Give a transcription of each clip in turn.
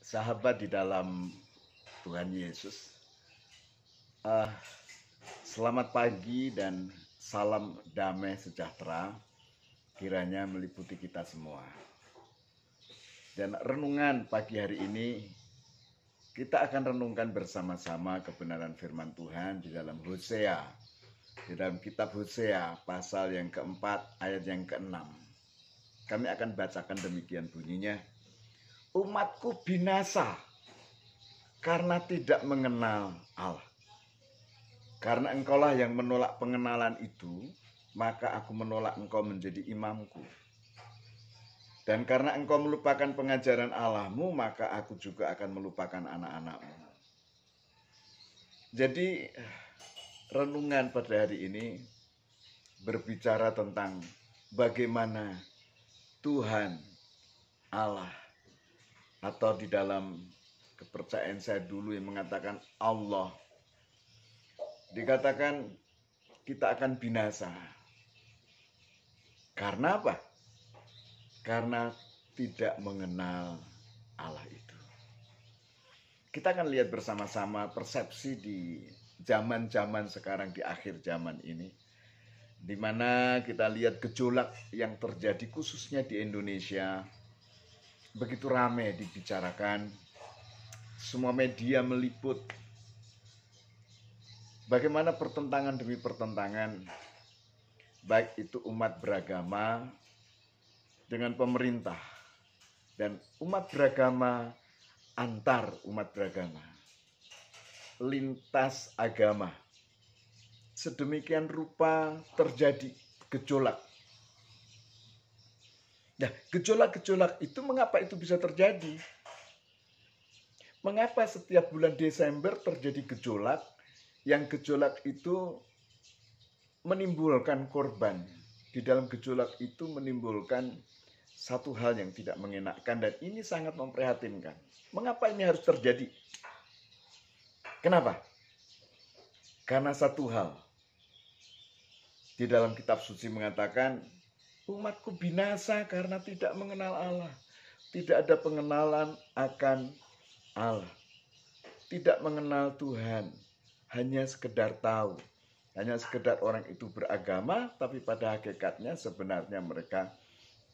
Sahabat di dalam Tuhan Yesus, eh, selamat pagi dan salam damai sejahtera kiranya meliputi kita semua. Dan renungan pagi hari ini kita akan renungkan bersama-sama kebenaran firman Tuhan di dalam Hosea, di dalam kitab Hosea pasal yang keempat ayat yang keenam. Kami akan bacakan demikian bunyinya. Umatku binasa karena tidak mengenal Allah. Karena engkaulah yang menolak pengenalan itu, maka aku menolak engkau menjadi imamku. Dan karena engkau melupakan pengajaran Allahmu, maka aku juga akan melupakan anak-anakmu. Jadi renungan pada hari ini berbicara tentang bagaimana Tuhan Allah, atau di dalam kepercayaan saya dulu yang mengatakan Allah, dikatakan kita akan binasa. Karena apa? Karena tidak mengenal Allah itu. Kita akan lihat bersama-sama persepsi di zaman-zaman sekarang, di akhir zaman ini, di mana kita lihat gejolak yang terjadi khususnya di Indonesia begitu ramai dibicarakan. Semua media meliput bagaimana pertentangan demi pertentangan, baik itu umat beragama dengan pemerintah dan umat beragama antar umat beragama, lintas agama. Sedemikian rupa terjadi gejolak. Nah, gejolak-gejolak itu mengapa itu bisa terjadi? Mengapa setiap bulan Desember terjadi gejolak, yang gejolak itu menimbulkan korban. Di dalam gejolak itu menimbulkan satu hal yang tidak mengenakkan, dan ini sangat memprihatinkan. Mengapa ini harus terjadi? Kenapa? Karena satu hal. Di dalam kitab suci mengatakan, umatku binasa karena tidak mengenal Allah. Tidak ada pengenalan akan Allah. Tidak mengenal Tuhan. Hanya sekedar tahu. Hanya sekedar orang itu beragama, tapi pada hakikatnya sebenarnya mereka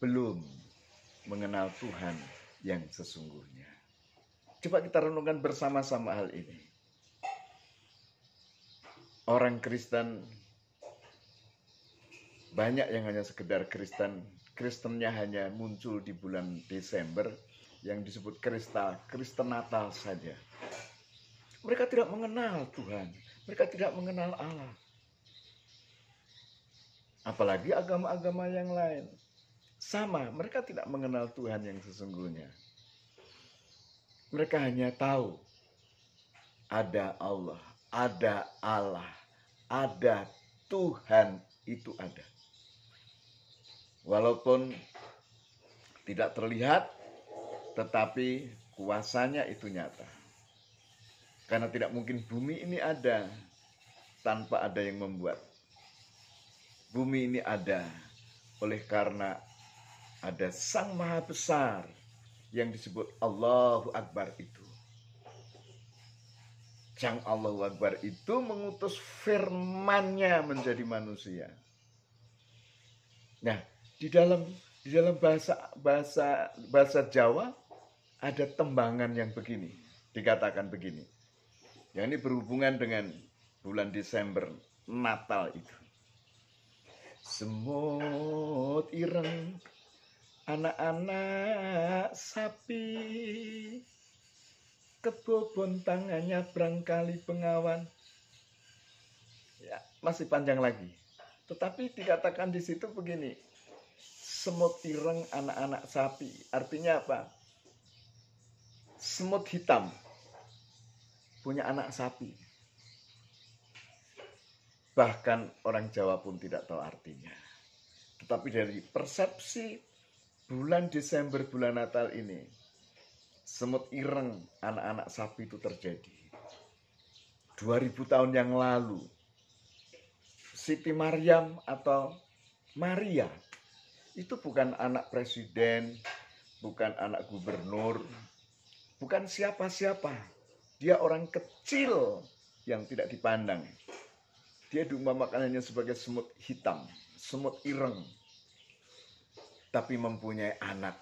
belum mengenal Tuhan yang sesungguhnya. Coba kita renungkan bersama-sama hal ini. Orang Kristen banyak yang hanya sekedar Kristen. Kristennya hanya muncul di bulan Desember yang disebut Kristen Natal saja. Mereka tidak mengenal Tuhan. Mereka tidak mengenal Allah. Apalagi agama-agama yang lain. Sama, mereka tidak mengenal Tuhan yang sesungguhnya. Mereka hanya tahu ada Allah, ada Tuhan itu ada. Walaupun tidak terlihat, tetapi kuasanya itu nyata. Karena tidak mungkin bumi ini ada tanpa ada yang membuat. Bumi ini ada oleh karena ada Sang Maha Besar yang disebut Allahu Akbar itu. Sang Allahu Akbar itu mengutus firman-Nya menjadi manusia. Nah, di dalam bahasa Jawa ada tembangan yang begini, dikatakan begini. Yang ini berhubungan dengan bulan Desember, Natal itu. Semut ireng, anak-anak sapi, kebobon tangannya berangkali pengawan. Ya, masih panjang lagi. Tetapi dikatakan di situ begini. Semut ireng, anak-anak sapi. Artinya apa? Semut hitam punya anak sapi. Bahkan orang Jawa pun tidak tahu artinya. Tetapi dari persepsi bulan Desember, bulan Natal ini, semut ireng, anak-anak sapi itu terjadi. 2000 tahun yang lalu, Siti Maryam atau Maria itu bukan anak presiden, bukan anak gubernur, bukan siapa-siapa. Dia orang kecil yang tidak dipandang. Dia diumpamakan hanya sebagai semut hitam, semut ireng. Tapi mempunyai anak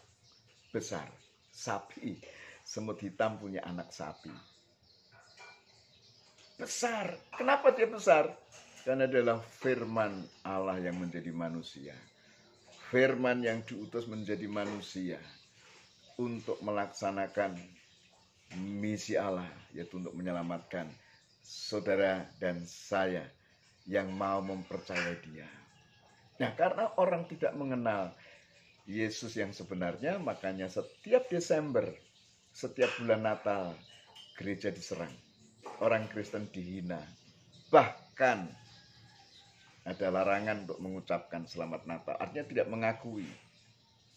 besar, sapi. Semut hitam punya anak sapi. Besar. Kenapa dia besar? Karena adalah firman Allah yang menjadi manusia. Firman yang diutus menjadi manusia untuk melaksanakan misi Allah, yaitu untuk menyelamatkan saudara dan saya yang mau mempercayai Dia. Nah, karena orang tidak mengenal Yesus yang sebenarnya, makanya setiap Desember, setiap bulan Natal, gereja diserang. Orang Kristen dihina. Bahkan ada larangan untuk mengucapkan selamat Natal. Artinya tidak mengakui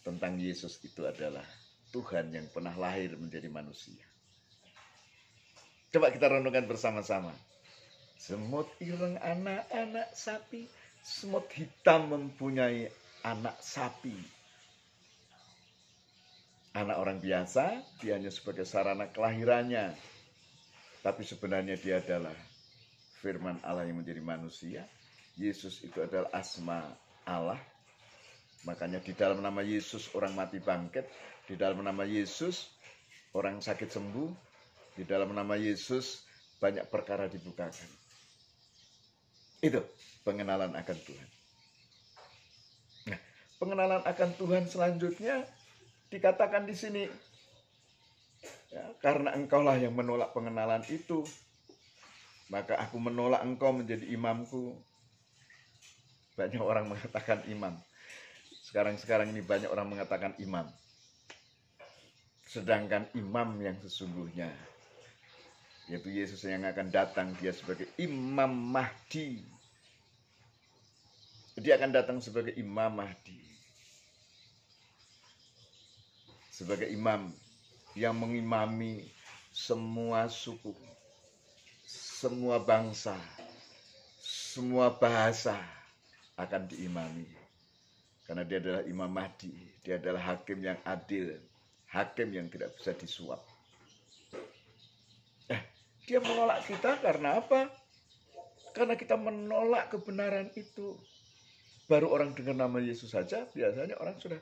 tentang Yesus itu adalah Tuhan yang pernah lahir menjadi manusia. Coba kita renungkan bersama-sama. Semut ireng anak-anak sapi. Semut hitam mempunyai anak sapi. Anak orang biasa, dia hanya sebagai sarana kelahirannya. Tapi sebenarnya dia adalah firman Allah yang menjadi manusia. Yesus itu adalah asma Allah. Makanya di dalam nama Yesus orang mati bangkit. Di dalam nama Yesus orang sakit sembuh. Di dalam nama Yesus banyak perkara dibukakan. Itu pengenalan akan Tuhan. Nah, pengenalan akan Tuhan selanjutnya dikatakan di sini, ya, karena engkaulah yang menolak pengenalan itu, maka aku menolak engkau menjadi imamku. Banyak orang mengatakan imam. Sekarang ini banyak orang mengatakan imam. Sedangkan imam yang sesungguhnya, yaitu Yesus yang akan datang, dia sebagai Imam Mahdi. Dia akan datang sebagai Imam Mahdi. Sebagai imam yang mengimami semua suku, semua bangsa, semua bahasa akan diimami. Karena dia adalah Imam Mahdi, dia adalah hakim yang adil, hakim yang tidak bisa disuap. Dia menolak kita karena apa? Karena kita menolak kebenaran itu. Baru orang dengar nama Yesus saja, biasanya orang sudah,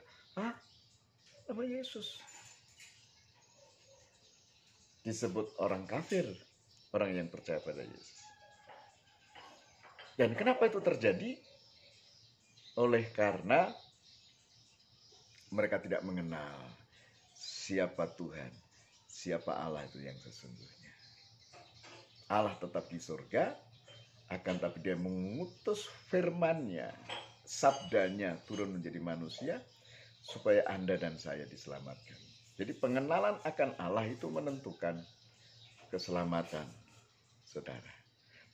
nama Yesus. Disebut orang kafir, orang yang percaya pada Yesus. Dan kenapa itu terjadi? Oleh karena mereka tidak mengenal siapa Tuhan, siapa Allah itu yang sesungguhnya. Allah tetap di surga, akan tapi dia mengutus firman-Nya, sabdanya turun menjadi manusia, supaya Anda dan saya diselamatkan. Jadi pengenalan akan Allah itu menentukan keselamatan saudara.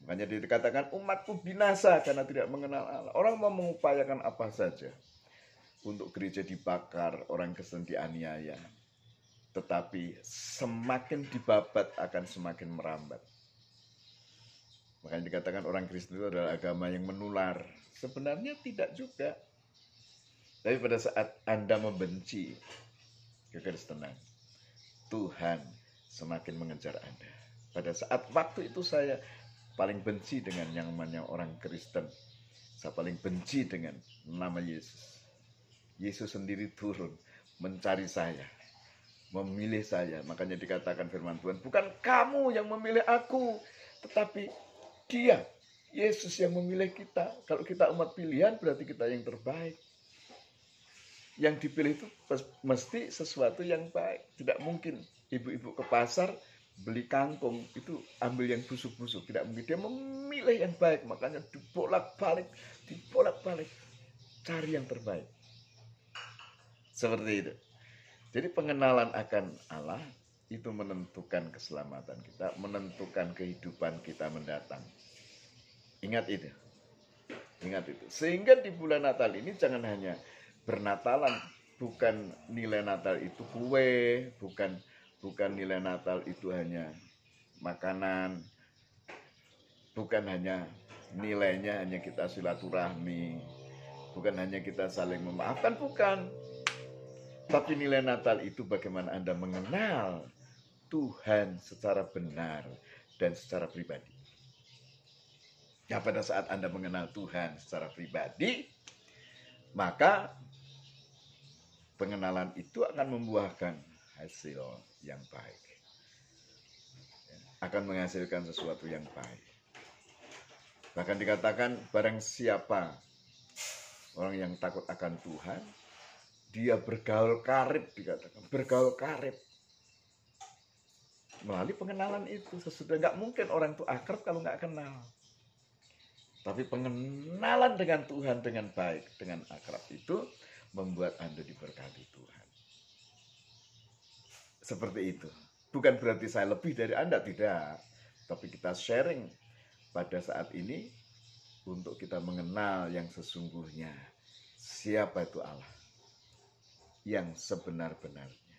Makanya dikatakan umatku binasa karena tidak mengenal Allah. Orang mau mengupayakan apa saja untuk gereja dibakar, orang Kristen dianiaya. Tetapi semakin dibabat akan semakin merambat. Makanya dikatakan orang Kristen itu adalah agama yang menular. Sebenarnya tidak juga. Tapi pada saat Anda membenci kekristenan, Tuhan semakin mengejar Anda. Pada saat waktu itu saya paling benci dengan yang namanya orang Kristen. Saya paling benci dengan nama Yesus. Yesus sendiri turun mencari saya, memilih saya. Makanya dikatakan firman Tuhan, bukan kamu yang memilih aku, tetapi Dia, Yesus yang memilih kita. Kalau kita umat pilihan berarti kita yang terbaik. Yang dipilih itu mesti sesuatu yang baik. Tidak mungkin ibu-ibu ke pasar beli kangkung itu ambil yang busuk-busuk. Tidak mungkin. Dia memilih yang baik. Makanya dibolak-balik. Cari yang terbaik. Seperti itu. Jadi pengenalan akan Allah itu menentukan keselamatan kita, menentukan kehidupan kita mendatang. Ingat itu. Sehingga di bulan Natal ini jangan hanya bernatalan. Bukan nilai Natal itu kue, bukan nilai Natal itu hanya makanan, bukan hanya nilainya hanya kita silaturahmi, bukan hanya kita saling memaafkan, bukan. Tapi nilai Natal itu bagaimana Anda mengenal Tuhan secara benar dan secara pribadi. Ya, pada saat Anda mengenal Tuhan secara pribadi, maka pengenalan itu akan membuahkan hasil yang baik. Akan menghasilkan sesuatu yang baik. Bahkan dikatakan barang siapa orang yang takut akan Tuhan, dia bergaul karib, dikatakan bergaul karib melalui pengenalan itu. Sesudah, nggak mungkin orang itu akrab kalau nggak kenal. Tapi pengenalan dengan Tuhan dengan baik, dengan akrab itu membuat Anda diberkati Tuhan. Seperti itu. Bukan berarti saya lebih dari Anda, tidak. Tapi kita sharing pada saat ini untuk kita mengenal yang sesungguhnya. Siapa itu Allah? Yang sebenar-benarnya.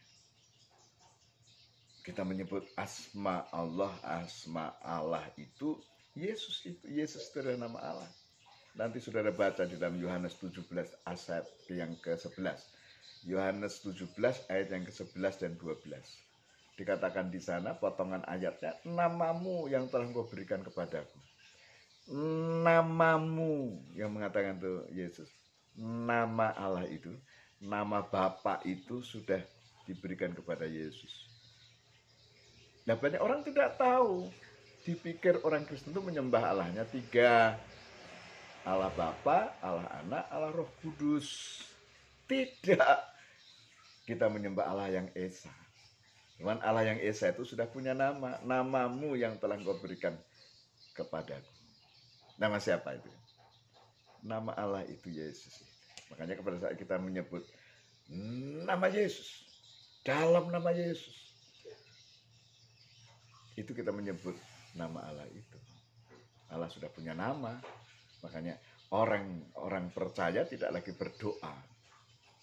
Kita menyebut asma Allah itu Yesus, itu Yesus itu adalah nama Allah. Nanti saudara baca di dalam Yohanes 17 ayat yang ke-11. Yohanes 17 ayat yang ke-11 dan 12. Dikatakan di sana potongan ayatnya, namamu yang telah engkau berikan kepadaku. Namamu yang mengatakan itu Yesus. Nama Allah itu, nama Bapa itu sudah diberikan kepada Yesus. Nah, banyak orang tidak tahu. Dipikir orang Kristen itu menyembah Allahnya tiga. Allah Bapa, Allah Anak, Allah Roh Kudus. Tidak. Kita menyembah Allah yang Esa. Cuman Allah yang Esa itu sudah punya nama. Namamu yang telah engkau berikan kepadaku. Nama siapa itu? Nama Allah itu Yesus. Makanya kepada saat kita menyebut nama Yesus, dalam nama Yesus, itu kita menyebut nama Allah itu. Allah sudah punya nama. Makanya orang percaya tidak lagi berdoa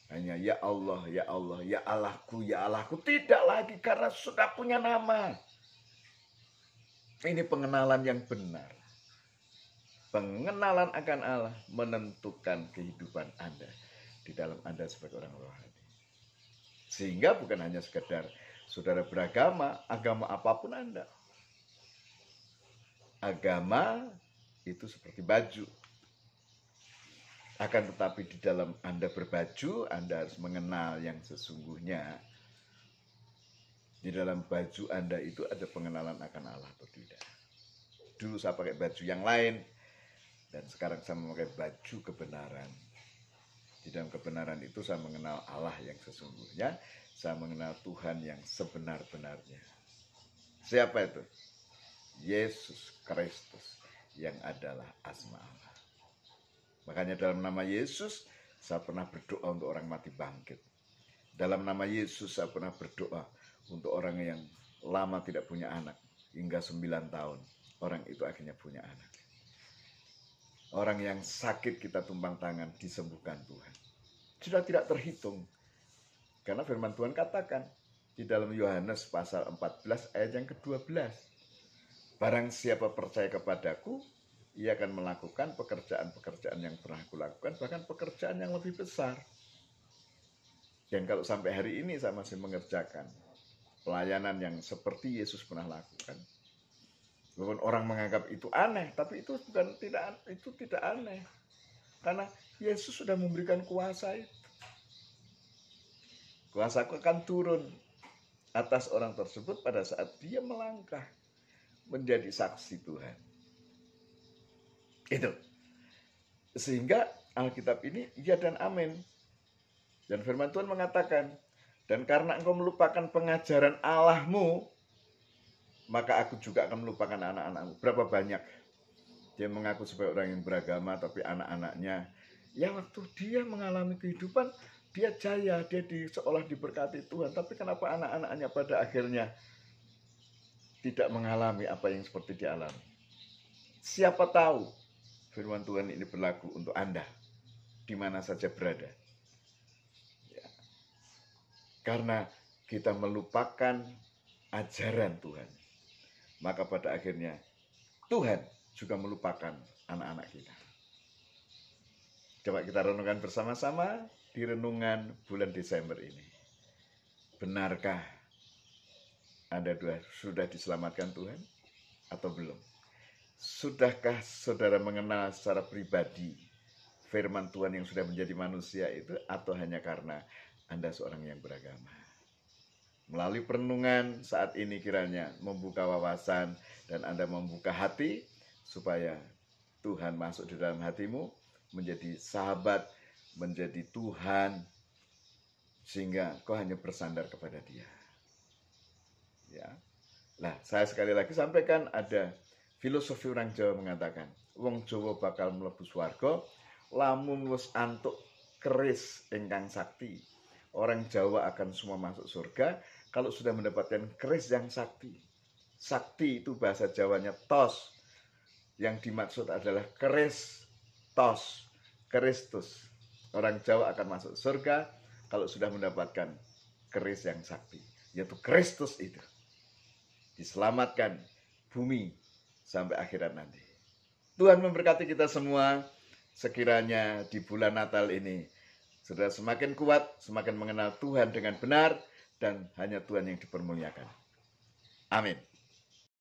hanya ya Allah, ya Allah, ya Allahku, ya Allahku. Tidak lagi, karena sudah punya nama. Ini pengenalan yang benar. Pengenalan akan Allah menentukan kehidupan Anda di dalam Anda sebagai orang rohani. Sehingga bukan hanya sekedar saudara beragama, agama apapun Anda. Agama itu seperti baju. Akan tetapi di dalam Anda berbaju, Anda harus mengenal yang sesungguhnya. Di dalam baju Anda itu ada pengenalan akan Allah atau tidak. Dulu saya pakai baju yang lain, dan sekarang saya memakai baju kebenaran. Di dalam kebenaran itu saya mengenal Allah yang sesungguhnya, saya mengenal Tuhan yang sebenar-benarnya. Siapa itu? Yesus Kristus yang adalah asma Allah. Makanya dalam nama Yesus saya pernah berdoa untuk orang mati bangkit. Dalam nama Yesus saya pernah berdoa untuk orang yang lama tidak punya anak. Hingga 9 tahun orang itu akhirnya punya anak. Orang yang sakit kita tumpang tangan disembuhkan Tuhan. Sudah tidak terhitung. Karena firman Tuhan katakan di dalam Yohanes pasal 14 ayat yang ke-12. Barang siapa percaya kepadaku, ia akan melakukan pekerjaan-pekerjaan yang pernah aku lakukan, bahkan pekerjaan yang lebih besar. Dan kalau sampai hari ini saya masih mengerjakan pelayanan yang seperti Yesus pernah lakukan. Walaupun orang menganggap itu aneh, tapi itu tidak aneh. Karena Yesus sudah memberikan kuasa itu. Kuasa akan turun atas orang tersebut pada saat dia melangkah menjadi saksi Tuhan. Itu. Sehingga Alkitab ini ya dan amin. Dan firman Tuhan mengatakan, dan karena engkau melupakan pengajaran Allahmu, maka aku juga akan melupakan anak-anakmu. Berapa banyak dia mengaku sebagai orang yang beragama, tapi anak-anaknya, ya waktu dia mengalami kehidupan, dia jaya, dia seolah diberkati Tuhan. Tapi kenapa anak-anaknya pada akhirnya tidak mengalami apa yang seperti dialami? Siapa tahu firman Tuhan ini berlaku untuk Anda, di mana saja berada. Ya. Karena kita melupakan ajaran Tuhan, maka pada akhirnya Tuhan juga melupakan anak-anak kita. Coba kita renungkan bersama-sama di renungan bulan Desember ini. Benarkah Anda sudah diselamatkan Tuhan atau belum? Sudahkah saudara mengenal secara pribadi firman Tuhan yang sudah menjadi manusia itu, atau hanya karena Anda seorang yang beragama? Melalui perenungan saat ini kiranya membuka wawasan dan Anda membuka hati supaya Tuhan masuk di dalam hatimu, menjadi sahabat, menjadi Tuhan, sehingga kau hanya bersandar kepada Dia. Ya. Nah, saya sekali lagi sampaikan, ada filosofi orang Jawa mengatakan, wong Jawa bakal mlebu swarga lamun wis antuk keris ingkang sakti. Orang Jawa akan semua masuk surga kalau sudah mendapatkan keris yang sakti. Sakti itu bahasa Jawanya tos. Yang dimaksud adalah keris tos, Kristus. Orang Jawa akan masuk surga kalau sudah mendapatkan keris yang sakti, yaitu Kristus itu. Diselamatkan bumi sampai akhirat nanti. Tuhan memberkati kita semua. Sekiranya di bulan Natal ini saudara semakin kuat, semakin mengenal Tuhan dengan benar, dan hanya Tuhan yang dipermuliakan. Amin.